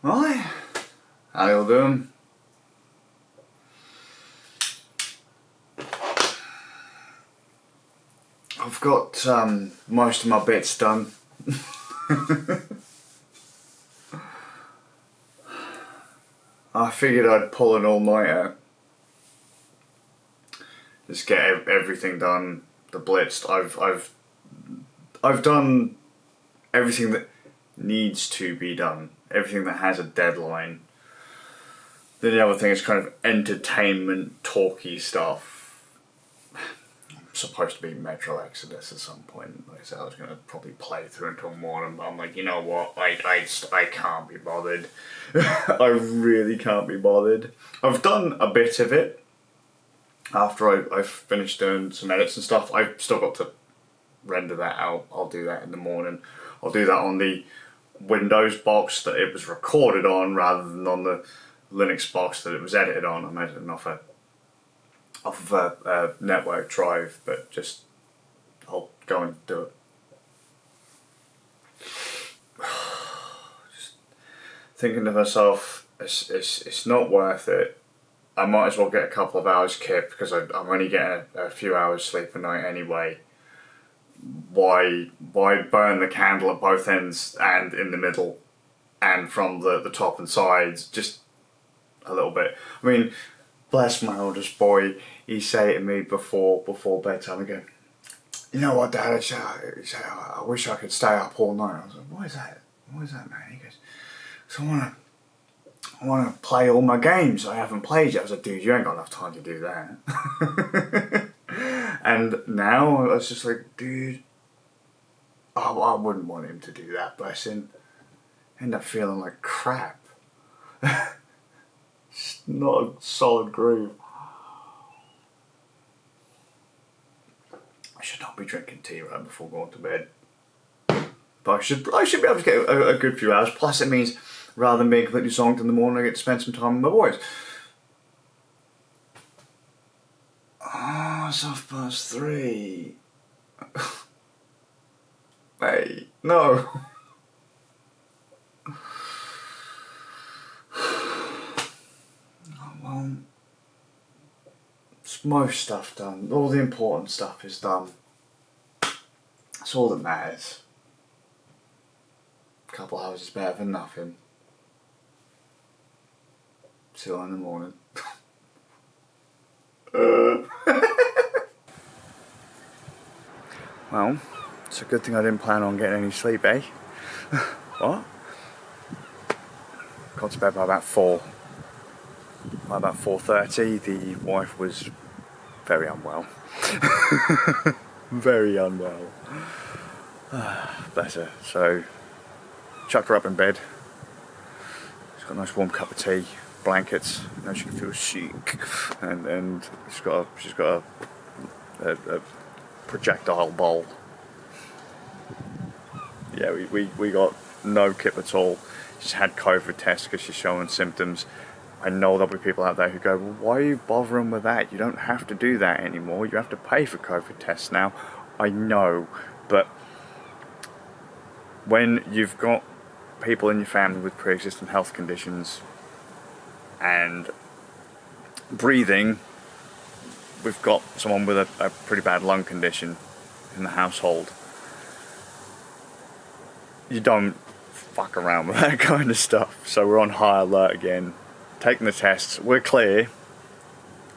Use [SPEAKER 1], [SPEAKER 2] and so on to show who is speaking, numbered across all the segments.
[SPEAKER 1] Right, how y'all doing? I've got most of my bits done. I figured I'd pull an all-nighter. Just get everything done. The blitzed. I've done everything that needs to be done. Everything that has a deadline. Then the other thing is kind of entertainment, talky stuff. I'm supposed to be Metro Exodus at some point. Like I said, I was going to probably play through until morning, but I'm like, you know what? I can't be bothered. I really can't be bothered. I've done a bit of it. After I've finished doing some edits and stuff, I've still got to render that out. I'll do that in the morning. I'll do that on the Windows box that it was recorded on rather than on the Linux box that it was edited on. I'm editing off of a network drive, but just I'll go and do it. Just thinking to myself, it's not worth it. I might as well get a couple of hours kip because I'm only getting a few hours sleep a night anyway. Why burn the candle at both ends and in the middle and from the top and sides? Just a little bit. I mean, bless my oldest boy, he say to me before bedtime again, you know what, Dad, I wish I could stay up all night. I was like, what is that? What is that, man? He goes, so I want to play all my games I haven't played yet. I was like, dude, you ain't got enough time to do that. And now I was just like, dude, I wouldn't want him to do that, bless him. End up feeling like crap. It's not a solid groove. I should not be drinking tea right before going to bed. But I should be able to get a good few hours. Plus it means rather than being completely zonked in the morning, I get to spend some time with my boys. Oh, it's 3:30. Hey, no. Oh, well, it's most stuff done. All the important stuff is done. That's all that matters. A couple of hours is better than nothing. See you in the morning. Well, it's a good thing I didn't plan on getting any sleep, eh? What? Got to bed by about 4. By about 4:30, the wife was very unwell. Very unwell. Bless her. So, chucked her up in bed. She's got a nice warm cup of tea, blankets. Now she can feel chic, and she's got a projectile bowl. Yeah, we got no kip at all. She's had COVID tests because she's showing symptoms. I know there'll be people out there who go, well, why are you bothering with that? You don't have to do that anymore. You have to pay for COVID tests now. I know, but when you've got people in your family with pre-existing health conditions and breathing, we've got someone with a pretty bad lung condition in the household. You don't fuck around with that kind of stuff. So we're on high alert again. Taking the tests, we're clear.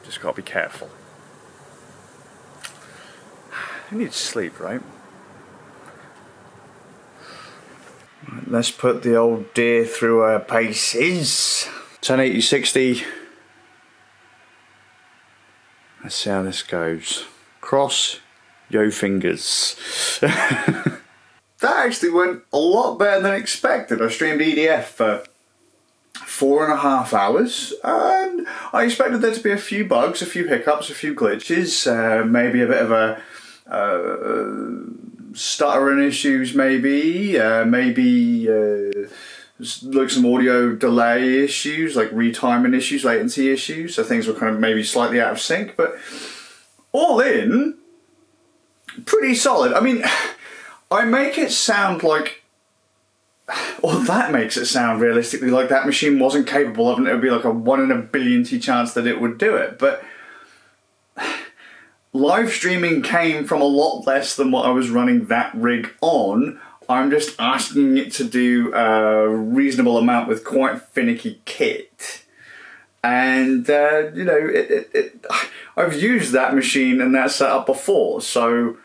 [SPEAKER 1] Just gotta be careful. You need to sleep, right? Let's put the old deer through her paces. 1080, 60. Let's see how this goes. Cross your fingers. That actually went a lot better than expected. I streamed EDF for 4.5 hours, and I expected there to be a few bugs, a few hiccups, a few glitches, maybe a bit of a stuttering issues, maybe like some audio delay issues, like retiming issues, latency issues, so things were kind of maybe slightly out of sync, but all in, pretty solid. I mean, I make it sound like Well, that makes it sound realistically like that machine wasn't capable of it. It would be like a 1 in a billionty chance that it would do it. But live streaming came from a lot less than what I was running that rig on. I'm just asking it to do a reasonable amount with quite finicky kit. And, you know, I've used that machine and that setup before, so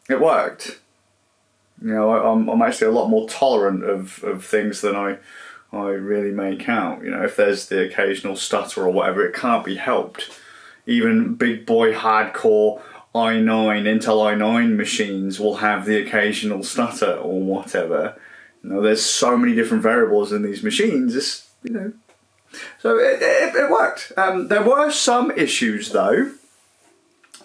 [SPEAKER 1] it worked. You know, I'm actually a lot more tolerant of things than I really make out. You know, if there's the occasional stutter or whatever, it can't be helped. Even big boy hardcore i9, Intel i9 machines will have the occasional stutter or whatever. You know, there's so many different variables in these machines, it's, you know. So it worked. There were some issues though.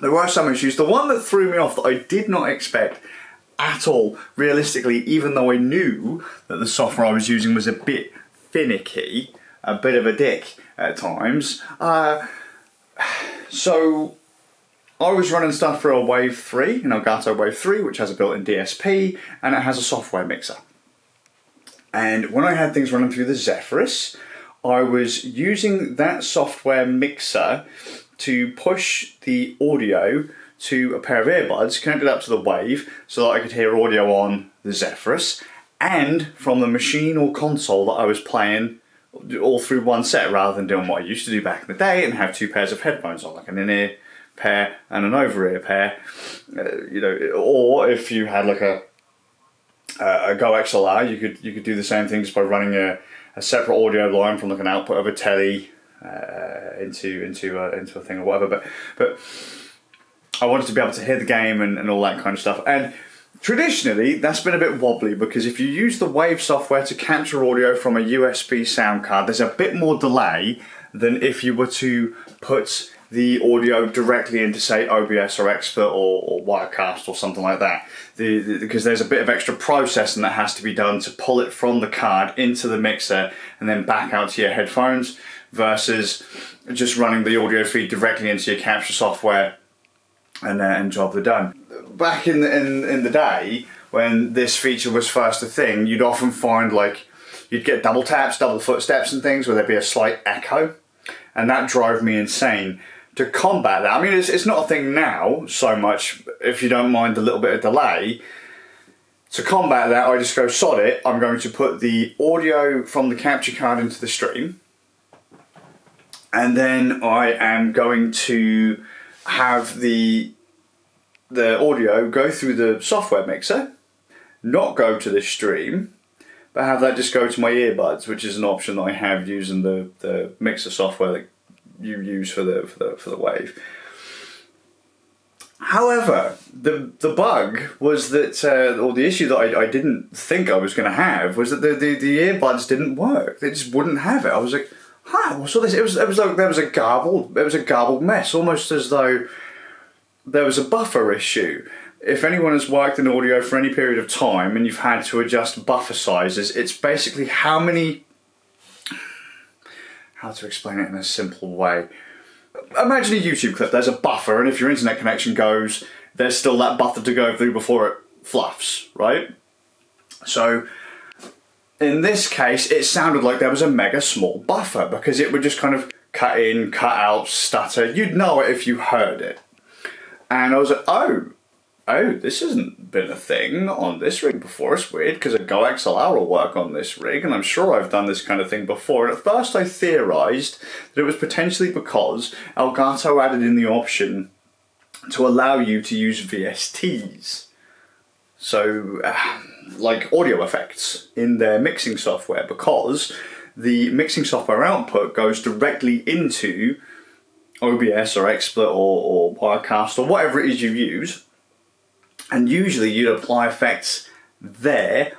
[SPEAKER 1] There were some issues. The one that threw me off that I did not expect at all, realistically, even though I knew that the software I was using was a bit finicky, a bit of a dick at times. So I was running stuff for a Wave 3, an Elgato Wave 3, which has a built-in DSP, and it has a software mixer. And when I had things running through the Zephyrus, I was using that software mixer to push the audio to a pair of earbuds connected up to the Wave so that I could hear audio on the Zephyrus and from the machine or console that I was playing all through one set, rather than doing what I used to do back in the day and have two pairs of headphones on, like an in-ear pair and an over-ear pair. You know, or if you had like a Go XLR, you could do the same thing just by running a separate audio line from like an output of a telly into a thing or whatever. But I wanted to be able to hear the game and all that kind of stuff. And traditionally, that's been a bit wobbly, because if you use the Wave software to capture audio from a USB sound card, there's a bit more delay than if you were to put the audio directly into, say, OBS or Expert or Wirecast or something like that. Because there's a bit of extra processing that has to be done to pull it from the card into the mixer and then back out to your headphones, versus just running the audio feed directly into your capture software and job done. Back in the day, when this feature was first a thing, you'd often find like you'd get double taps, double footsteps and things where there'd be a slight echo, and that drove me insane. To combat that, I mean, it's not a thing now so much, if you don't mind a little bit of delay. To combat that, I just go, sod it, I'm going to put the audio from the capture card into the stream, and then I am going to have the audio go through the software mixer, not go to the stream, but have that just go to my earbuds, which is an option that I have using the mixer software that you use for the Wave. However, the bug was that, or the issue that I didn't think I was going to have, was that the earbuds didn't work. They just wouldn't have it. I was like, huh, what's all this? It was like there was a garbled mess, almost as though there was a buffer issue. If anyone has worked in audio for any period of time and you've had to adjust buffer sizes, it's basically how to explain it in a simple way. Imagine a YouTube clip, there's a buffer, and if your internet connection goes, there's still that buffer to go through before it fluffs, right? So in this case, it sounded like there was a mega small buffer, because it would just kind of cut in, cut out, stutter. You'd know it if you heard it. And I was like, oh, this hasn't been a thing on this rig before. It's weird, because a Go XLR will work on this rig, and I'm sure I've done this kind of thing before. And at first I theorised that it was potentially because Elgato added in the option to allow you to use VSTs. So, like audio effects in their mixing software, because the mixing software output goes directly into OBS or XSplit or Wirecast or whatever it is you use, and usually you'd apply effects there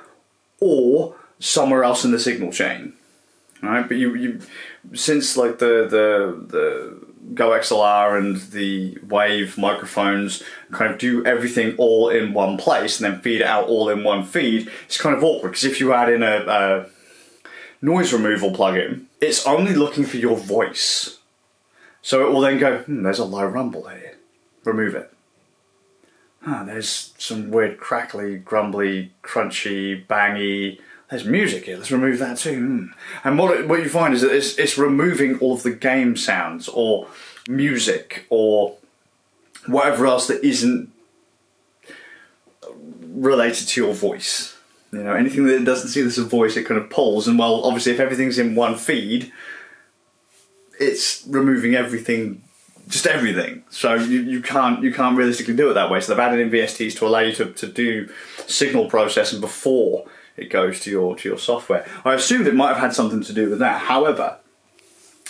[SPEAKER 1] or somewhere else in the signal chain, right? But you since like the Go XLR and the Wave microphones kind of do everything all in one place and then feed it out all in one feed, it's kind of awkward, because if you add in a noise removal plugin, it's only looking for your voice. So it will then go, there's a low rumble here, remove it. there's some weird crackly, grumbly, crunchy, bangy. There's music here, let's remove that too. And what you find is that it's removing all of the game sounds or music or whatever else that isn't related to your voice. You know, anything that doesn't see this as a voice, it kind of pulls. And well, obviously if everything's in one feed, it's removing everything, just everything. So you can't realistically do it that way. So they've added in VSTs to allow you to do signal processing before it goes to your software. I assumed it might have had something to do with that. However,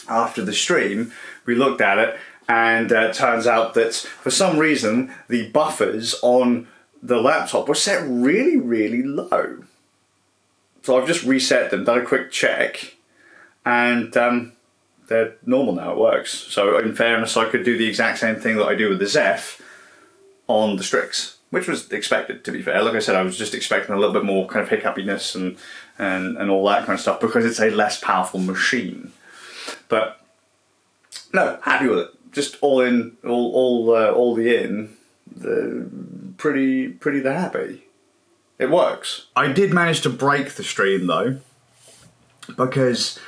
[SPEAKER 1] after the stream, we looked at it, and it turns out that for some reason the buffers on the laptop were set really, really low. So I've just reset them, done a quick check, and they're normal now, it works. So in fairness, I could do the exact same thing that I do with the Zeph on the Strix, which was expected, to be fair. Like I said, I was just expecting a little bit more kind of hiccupiness and all that kind of stuff because it's a less powerful machine. But no, happy with it. Just all in, all the in, pretty happy. It works. I did manage to break the stream though, because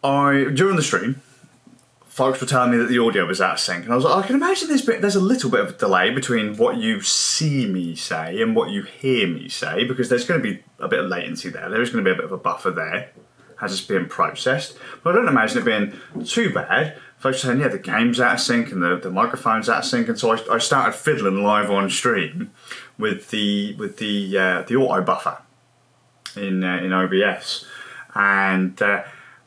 [SPEAKER 1] during the stream, folks were telling me that the audio was out of sync, and I was like, I can imagine there's a little bit of a delay between what you see me say and what you hear me say, because there's going to be a bit of latency there. There is going to be a bit of a buffer there as it's being processed. But I don't imagine it being too bad. Folks are saying, yeah, the game's out of sync and the microphone's out of sync, and so I started fiddling live on stream with the auto buffer in OBS, and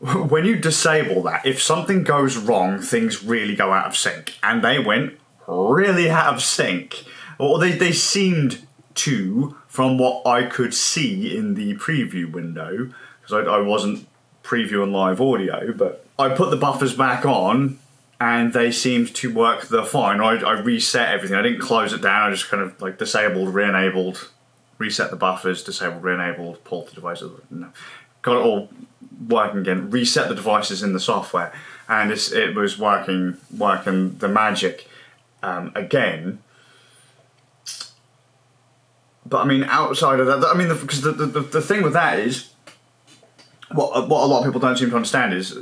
[SPEAKER 1] when you disable that, if something goes wrong, things really go out of sync. And they went really out of sync. Or they seemed to, from what I could see in the preview window, because I wasn't previewing live audio, but I put the buffers back on and they seemed to work fine. I reset everything. I didn't close it down. I just kind of like disabled, re-enabled, reset the buffers, disabled, re-enabled, pulled the devices. No. Got it all working again, reset the devices in the software, and it was working the magic again. But I mean, outside of that, I mean, because the thing with that is, what a lot of people don't seem to understand is,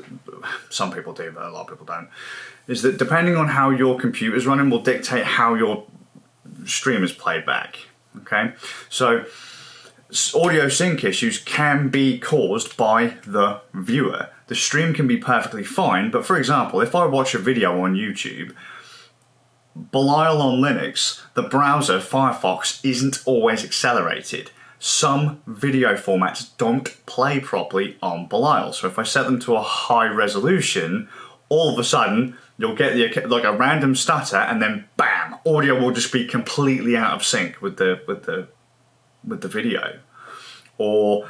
[SPEAKER 1] some people do, but a lot of people don't, is that depending on how your computer's running will dictate how your stream is played back. Okay, so audio sync issues can be caused by the viewer. The stream can be perfectly fine, but for example, if I watch a video on YouTube, Belial on Linux, the browser Firefox isn't always accelerated. Some video formats don't play properly on Belial, so if I set them to a high resolution, all of a sudden you'll get like a random stutter, and then bam, audio will just be completely out of sync with the video, or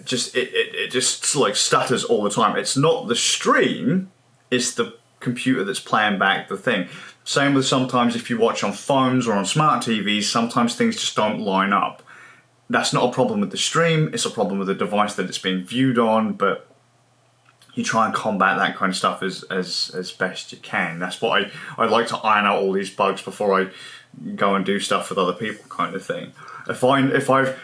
[SPEAKER 1] just it just like stutters all the time. It's not the stream, it's the computer that's playing back the thing. Same with sometimes if you watch on phones or on smart TVs, sometimes things just don't line up. That's not a problem with the stream, it's a problem with the device that it's being viewed on, but you try and combat that kind of stuff as best you can. That's what I like to iron out all these bugs before I go and do stuff with other people, kind of thing. If I've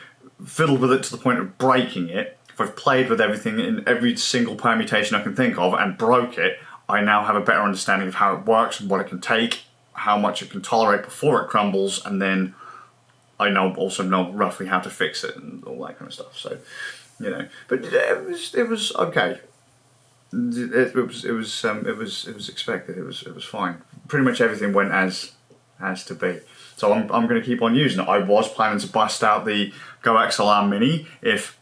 [SPEAKER 1] fiddled with it to the point of breaking it, if I've played with everything in every single permutation I can think of and broke it, I now have a better understanding of how it works and what it can take, how much it can tolerate before it crumbles, and then I also know roughly how to fix it and all that kind of stuff. So, you know, but it was okay. It was expected. It was fine. Pretty much everything went as to be. So I'm going to keep on using it. I was planning to bust out the Go XLR Mini if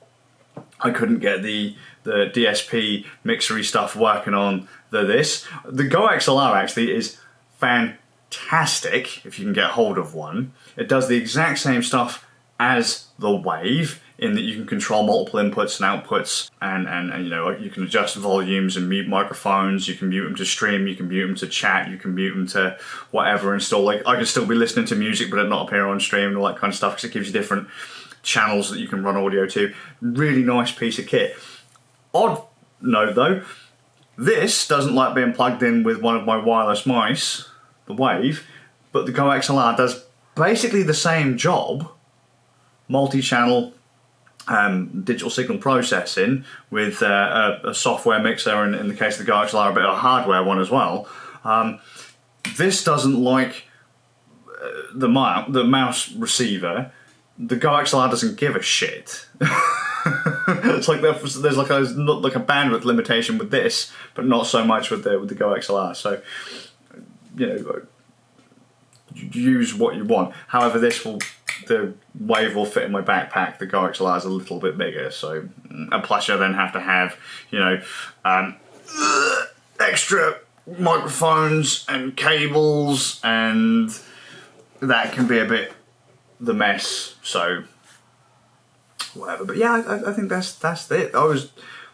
[SPEAKER 1] I couldn't get the DSP mixery stuff working on this. The Go XLR actually is fantastic if you can get hold of one. It does the exact same stuff as the Wave, in that you can control multiple inputs and outputs, and you know, you can adjust volumes and mute microphones, you can mute them to stream, you can mute them to chat, you can mute them to whatever, and still, like, I can still be listening to music but it not appear on stream and all that kind of stuff, because it gives you different channels that you can run audio to. Really nice piece of kit. Odd note though, this doesn't like being plugged in with one of my wireless mice, the Wave. but the Go XLR does basically the same job, multi-channel digital signal processing with a software mixer, and in the case of the Go XLR, a bit of a hardware one as well. This doesn't like the mouse receiver. The Go XLR doesn't give a shit. It's like there's like a bandwidth limitation with this, but not so much with the Go XLR. So, you know, use what you want. However, the Wave will fit in my backpack. The Go XLR is a little bit bigger, so, and plus you then have to have, you know, extra microphones and cables, and that can be a bit the mess. So whatever. But yeah, I think that's it.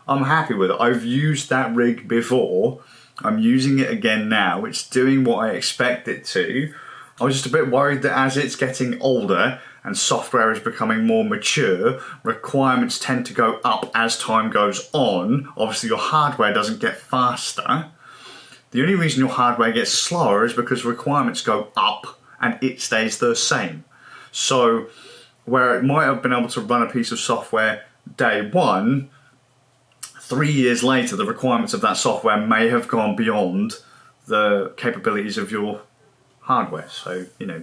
[SPEAKER 1] I'm happy with it. I've used that rig before. I'm using it again now. It's doing what I expect it to. I was just a bit worried that as it's getting older and software is becoming more mature, requirements tend to go up as time goes on. Obviously your hardware doesn't get faster. The only reason your hardware gets slower is because requirements go up and it stays the same. So where it might have been able to run a piece of software day one, 3 years later the requirements of that software may have gone beyond the capabilities of your hardware. So, you know,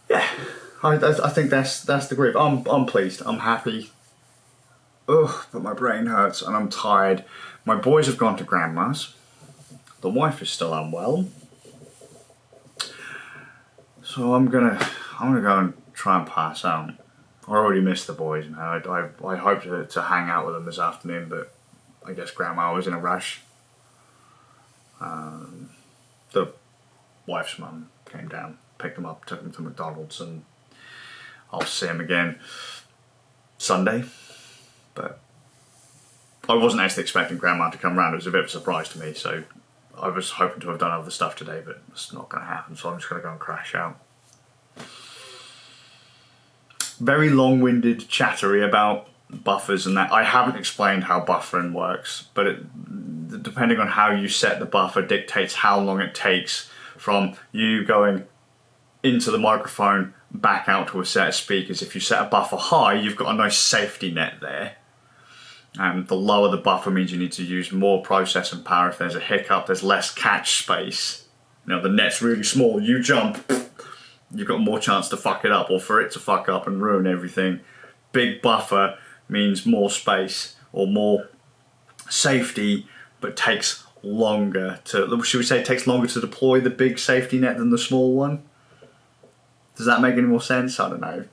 [SPEAKER 1] yeah, I think that's the groove. I'm pleased. I'm happy. Ugh, but my brain hurts and I'm tired. My boys have gone to grandma's. The wife is still unwell. So I'm gonna go and try and pass out. I already missed the boys, man. I hoped to hang out with them this afternoon, but I guess Grandma was in a rush. The wife's mum came down, picked them up, took them to McDonald's, and I'll see him again Sunday. But I wasn't actually expecting Grandma to come round. It was a bit of a surprise to me, so I was hoping to have done other stuff today, but it's not going to happen, so I'm just going to go and crash out. Very long-winded, chattery about buffers and that. I haven't explained how buffering works, but depending on how you set the buffer dictates how long it takes from you going into the microphone back out to a set of speakers. If you set a buffer high, you've got a nice safety net there. The lower the buffer means you need to use more processing power. If there's a hiccup, there's less catch space. You know, the net's really small, you jump, you've got more chance to fuck it up or for it to fuck up and ruin everything. Big buffer means more space or more safety, but takes longer to, should we say it takes longer to deploy the big safety net than the small one? Does that make any more sense? I don't know.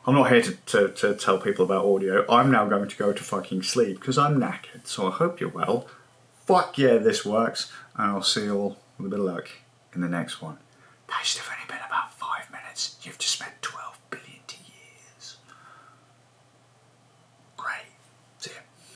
[SPEAKER 1] I'm not here to tell people about audio. I'm now going to go to fucking sleep because I'm knackered. So I hope you're well. Fuck yeah, this works. And I'll see you all with a bit of luck in the next one. That should have only been about 5 minutes. You've just spent 12